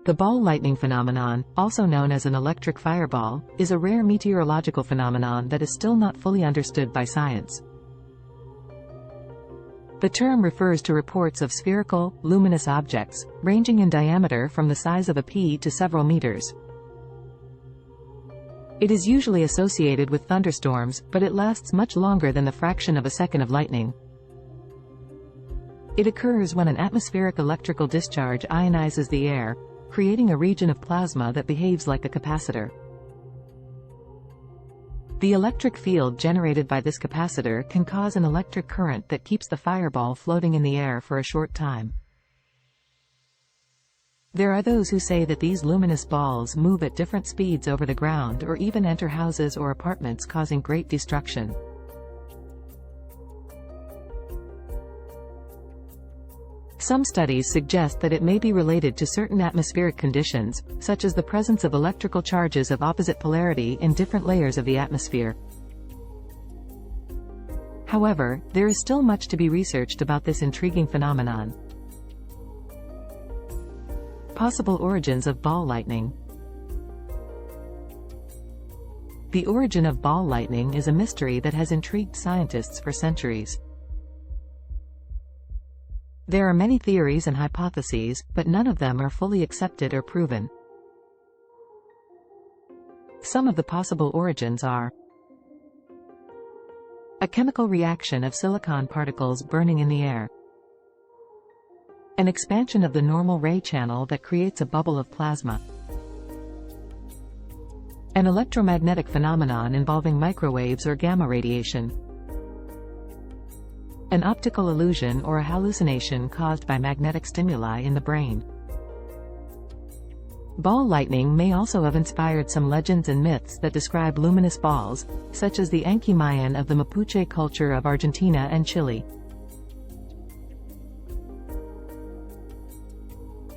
The ball lightning phenomenon, also known as an electric fireball, is a rare meteorological phenomenon that is still not fully understood by science. The term refers to reports of spherical, luminous objects, ranging in diameter from the size of a pea to several meters. It is usually associated with thunderstorms, but it lasts much longer than the fraction of a second of lightning. It occurs when an atmospheric electrical discharge ionizes the air, creating a region of plasma that behaves like a capacitor. The electric field generated by this capacitor can cause an electric current that keeps the fireball floating in the air for a short time. There are those who say that these luminous balls move at different speeds over the ground or even enter houses or apartments, causing great destruction. Some studies suggest that it may be related to certain atmospheric conditions, such as the presence of electrical charges of opposite polarity in different layers of the atmosphere. However, there is still much to be researched about this intriguing phenomenon. Possible origins of ball lightning. The origin of ball lightning is a mystery that has intrigued scientists for centuries. There are many theories and hypotheses, but none of them are fully accepted or proven. Some of the possible origins are: a chemical reaction of silicon particles burning in the air, an expansion of the normal ray channel that creates a bubble of plasma, an electromagnetic phenomenon involving microwaves or gamma radiation, an optical illusion or a hallucination caused by magnetic stimuli in the brain. Ball lightning may also have inspired some legends and myths that describe luminous balls, such as the Anki Mayan of the Mapuche culture of Argentina and Chile.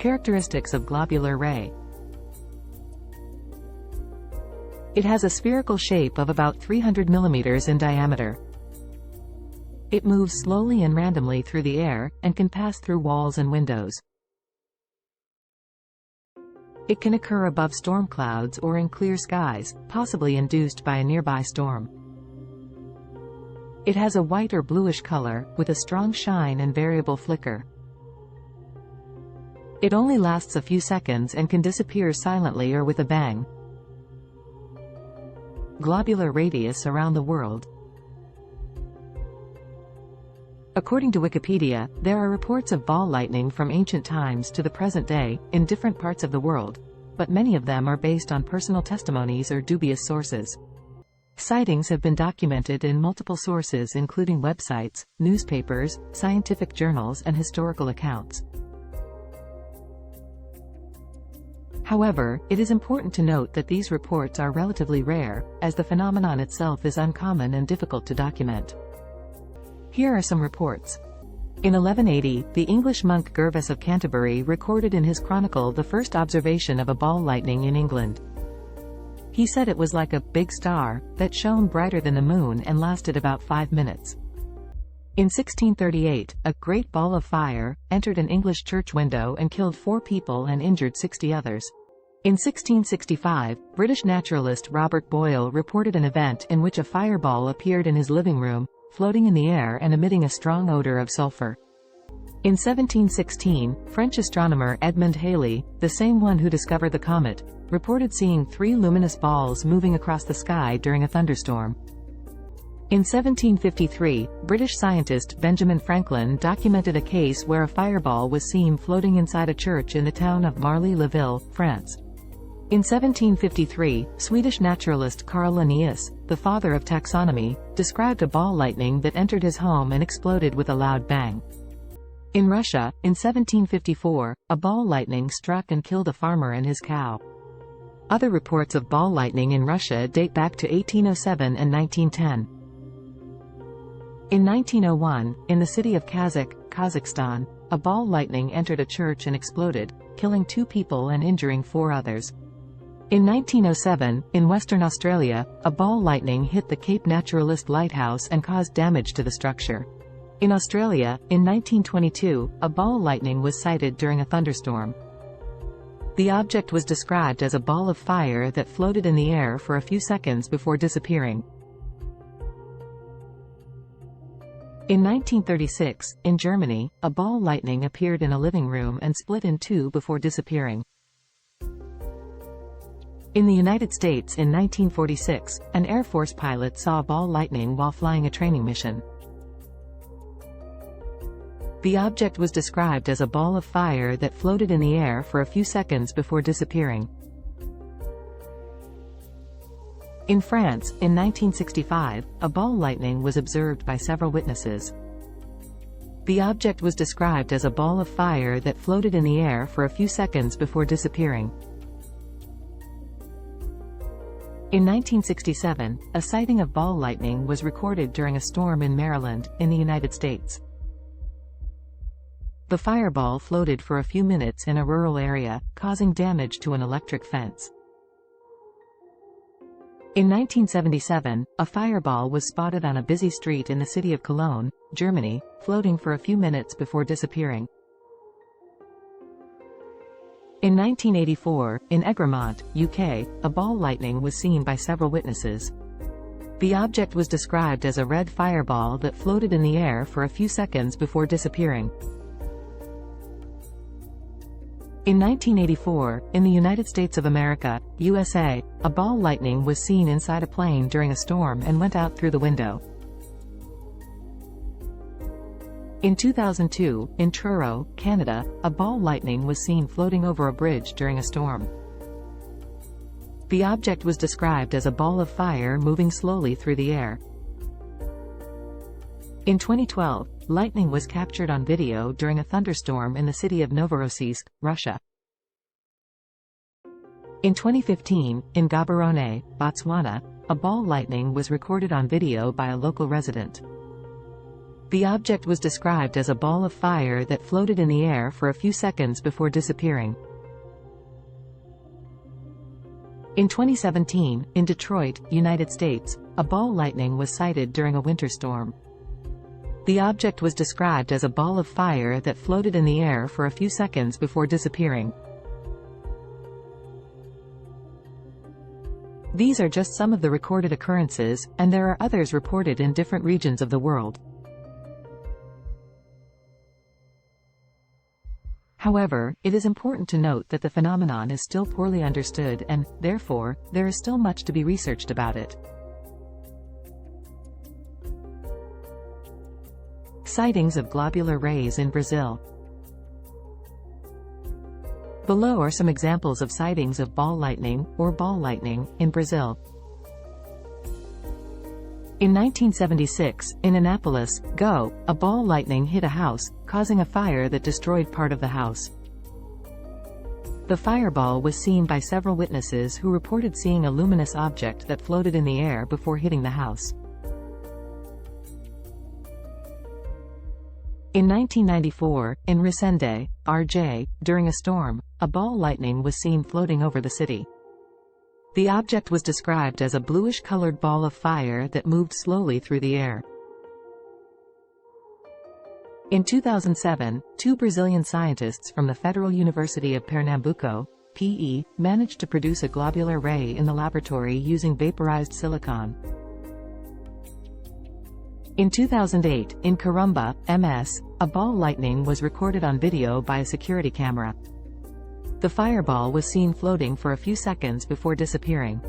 Characteristics of globular ray. It has a spherical shape of about 300 mm in diameter. It moves slowly and randomly through the air, and can pass through walls and windows. It can occur above storm clouds or in clear skies, possibly induced by a nearby storm. It has a white or bluish color, with a strong shine and variable flicker. It only lasts a few seconds and can disappear silently or with a bang. Globular radius around the world. According to Wikipedia, there are reports of ball lightning from ancient times to the present day, in different parts of the world, but many of them are based on personal testimonies or dubious sources. Sightings have been documented in multiple sources including websites, newspapers, scientific journals, and historical accounts. However, it is important to note that these reports are relatively rare, as the phenomenon itself is uncommon and difficult to document. Here are some reports. In 1180, the English monk Gervas of Canterbury recorded in his chronicle the first observation of a ball lightning in England. He said it was like a big star that shone brighter than the moon and lasted about 5 minutes. In 1638, a great ball of fire entered an English church window and killed 4 people and injured 60 others. In 1665, British naturalist Robert Boyle reported an event in which a fireball appeared in his living room, floating in the air and emitting a strong odor of sulfur. In 1716, French astronomer Edmond Halley, the same one who discovered the comet, reported seeing 3 luminous balls moving across the sky during a thunderstorm. In 1753, British scientist Benjamin Franklin documented a case where a fireball was seen floating inside a church in the town of Marly-le-Ville, France. In 1753, Swedish naturalist Carl Linnaeus, the father of taxonomy, described a ball lightning that entered his home and exploded with a loud bang. In Russia, in 1754, a ball lightning struck and killed a farmer and his cow. Other reports of ball lightning in Russia date back to 1807 and 1910. In 1901, in the city of Kazakh, Kazakhstan, a ball lightning entered a church and exploded, killing 2 people and injuring 4 others. In 1907, in Western Australia, a ball lightning hit the Cape Naturalist Lighthouse and caused damage to the structure. In Australia, in 1922, a ball lightning was sighted during a thunderstorm. The object was described as a ball of fire that floated in the air for a few seconds before disappearing. In 1936, in Germany, a ball lightning appeared in a living room and split in two before disappearing. In the United States in 1946, an Air Force pilot saw a ball lightning while flying a training mission. The object was described as a ball of fire that floated in the air for a few seconds before disappearing. In France, in 1965, a ball lightning was observed by several witnesses. The object was described as a ball of fire that floated in the air for a few seconds before disappearing. In 1967, a sighting of ball lightning was recorded during a storm in Maryland, in the United States. The fireball floated for a few minutes in a rural area, causing damage to an electric fence. In 1977, a fireball was spotted on a busy street in the city of Cologne, Germany, floating for a few minutes before disappearing. In 1984, in Egremont, UK, a ball lightning was seen by several witnesses. The object was described as a red fireball that floated in the air for a few seconds before disappearing. In 1984, in the United States of America, USA, a ball lightning was seen inside a plane during a storm and went out through the window. In 2002, in Truro, Canada, a ball lightning was seen floating over a bridge during a storm. The object was described as a ball of fire moving slowly through the air. In 2012, lightning was captured on video during a thunderstorm in the city of Novorossiysk, Russia. In 2015, in Gaborone, Botswana, a ball lightning was recorded on video by a local resident. The object was described as a ball of fire that floated in the air for a few seconds before disappearing. In 2017, in Detroit, United States, a ball lightning was sighted during a winter storm. The object was described as a ball of fire that floated in the air for a few seconds before disappearing. These are just some of the recorded occurrences, and there are others reported in different regions of the world. However, it is important to note that the phenomenon is still poorly understood and, therefore, there is still much to be researched about it. Sightings of globular rays in Brazil. Below are some examples of sightings of ball lightning, or ball lightning, in Brazil. In 1976, in Anápolis, Go, a ball lightning hit a house, causing a fire that destroyed part of the house. The fireball was seen by several witnesses who reported seeing a luminous object that floated in the air before hitting the house. In 1994, in Resende, RJ, during a storm, a ball lightning was seen floating over the city. The object was described as a bluish-colored ball of fire that moved slowly through the air. In 2007, two Brazilian scientists from the Federal University of Pernambuco, PE, managed to produce a globular ray in the laboratory using vaporized silicon. In 2008, in Carumba, MS, a ball lightning was recorded on video by a security camera. The fireball was seen floating for a few seconds before disappearing.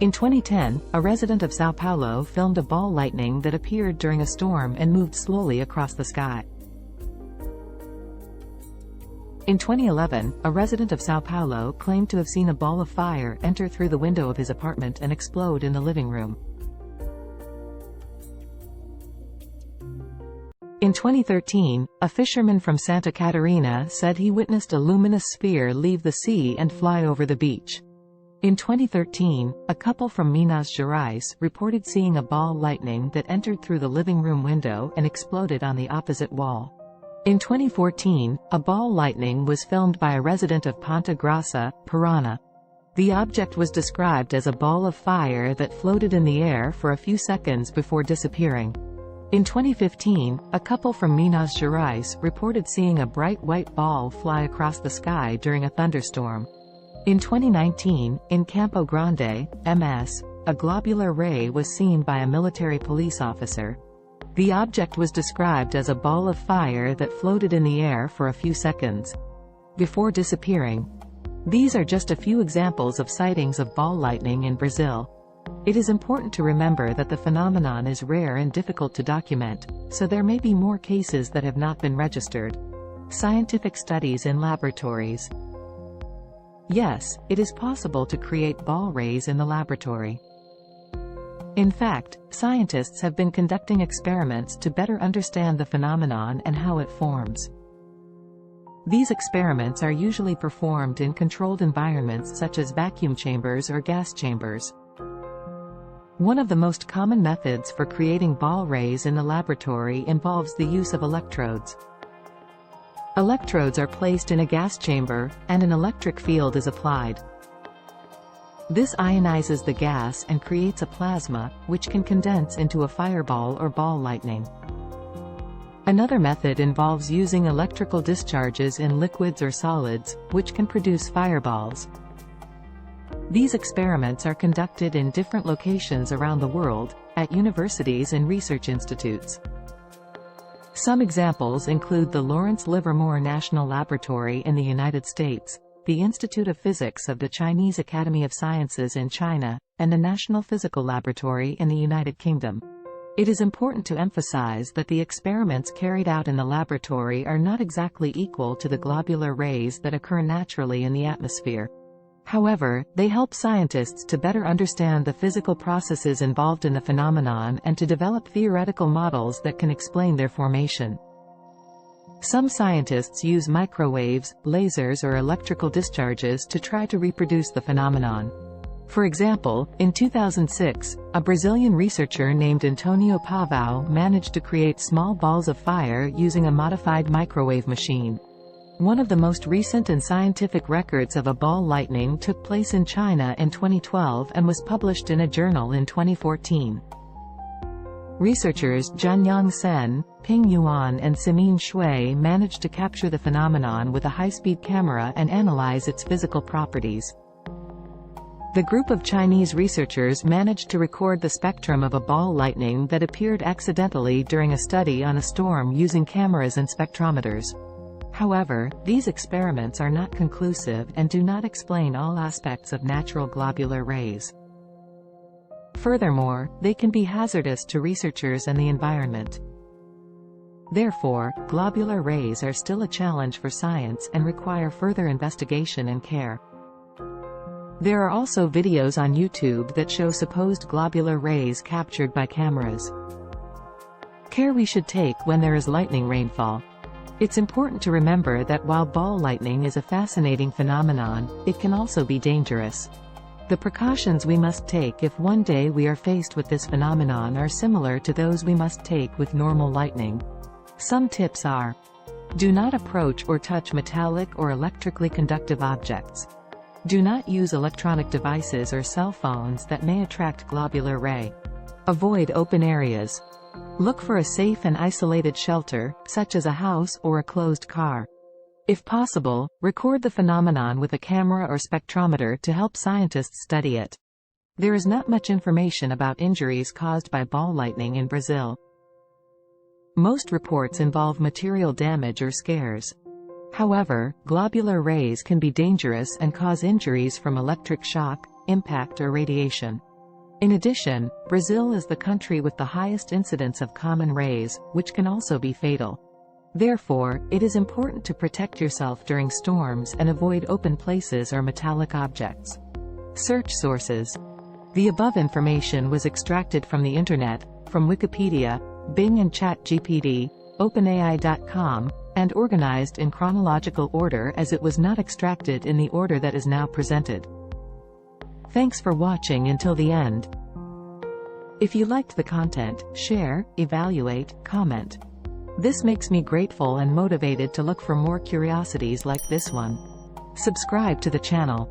In 2010, a resident of São Paulo filmed a ball lightning that appeared during a storm and moved slowly across the sky. In 2011, a resident of São Paulo claimed to have seen a ball of fire enter through the window of his apartment and explode in the living room. In 2013, a fisherman from Santa Catarina said he witnessed a luminous sphere leave the sea and fly over the beach. In 2013, a couple from Minas Gerais reported seeing a ball lightning that entered through the living room window and exploded on the opposite wall. In 2014, a ball lightning was filmed by a resident of Ponta Grossa, Paraná. The object was described as a ball of fire that floated in the air for a few seconds before disappearing. In 2015, a couple from Minas Gerais reported seeing a bright white ball fly across the sky during a thunderstorm. In 2019, in Campo Grande, MS, a globular ray was seen by a military police officer. The object was described as a ball of fire that floated in the air for a few seconds before disappearing. These are just a few examples of sightings of ball lightning in Brazil. It is important to remember that the phenomenon is rare and difficult to document, so there may be more cases that have not been registered. Scientific studies in laboratories. Yes, it is possible to create ball rays in the laboratory. In fact, scientists have been conducting experiments to better understand the phenomenon and how it forms. These experiments are usually performed in controlled environments such as vacuum chambers or gas chambers. One of the most common methods for creating ball rays in the laboratory involves the use of electrodes. Electrodes are placed in a gas chamber, and an electric field is applied. This ionizes the gas and creates a plasma, which can condense into a fireball or ball lightning. Another method involves using electrical discharges in liquids or solids, which can produce fireballs. These experiments are conducted in different locations around the world, at universities and research institutes. Some examples include the Lawrence Livermore National Laboratory in the United States, the Institute of Physics of the Chinese Academy of Sciences in China, and the National Physical Laboratory in the United Kingdom. It is important to emphasize that the experiments carried out in the laboratory are not exactly equal to the globular rays that occur naturally in the atmosphere. However, they help scientists to better understand the physical processes involved in the phenomenon and to develop theoretical models that can explain their formation. Some scientists use microwaves, lasers or electrical discharges to try to reproduce the phenomenon. For example, in 2006, a Brazilian researcher named Antonio Pavão managed to create small balls of fire using a modified microwave machine. One of the most recent and scientific records of a ball lightning took place in China in 2012 and was published in a journal in 2014. Researchers Jianyang Sen, Ping Yuan and Simin Shui managed to capture the phenomenon with a high-speed camera and analyze its physical properties. The group of Chinese researchers managed to record the spectrum of a ball lightning that appeared accidentally during a study on a storm using cameras and spectrometers. However, these experiments are not conclusive and do not explain all aspects of natural globular rays. Furthermore, they can be hazardous to researchers and the environment. Therefore, globular rays are still a challenge for science and require further investigation and care. There are also videos on YouTube that show supposed globular rays captured by cameras. Care we should take when there is lightning rainfall. It's important to remember that while ball lightning is a fascinating phenomenon, it can also be dangerous. The precautions we must take if one day we are faced with this phenomenon are similar to those we must take with normal lightning. Some tips are: do not approach or touch metallic or electrically conductive objects. Do not use electronic devices or cell phones that may attract globular ray. Avoid open areas. Look for a safe and isolated shelter, such as a house or a closed car. If possible, record the phenomenon with a camera or spectrometer to help scientists study it. There is not much information about injuries caused by ball lightning in Brazil. Most reports involve material damage or scares. However, globular rays can be dangerous and cause injuries from electric shock, impact or radiation. In addition, Brazil is the country with the highest incidence of common rays, which can also be fatal. Therefore, it is important to protect yourself during storms and avoid open places or metallic objects. Search sources. The above information was extracted from the Internet, from Wikipedia, Bing and ChatGPT, OpenAI.com, and organized in chronological order as it was not extracted in the order that is now presented. Thanks for watching until the end. If you liked the content, share, evaluate, comment. This makes me grateful and motivated to look for more curiosities like this one. Subscribe to the channel.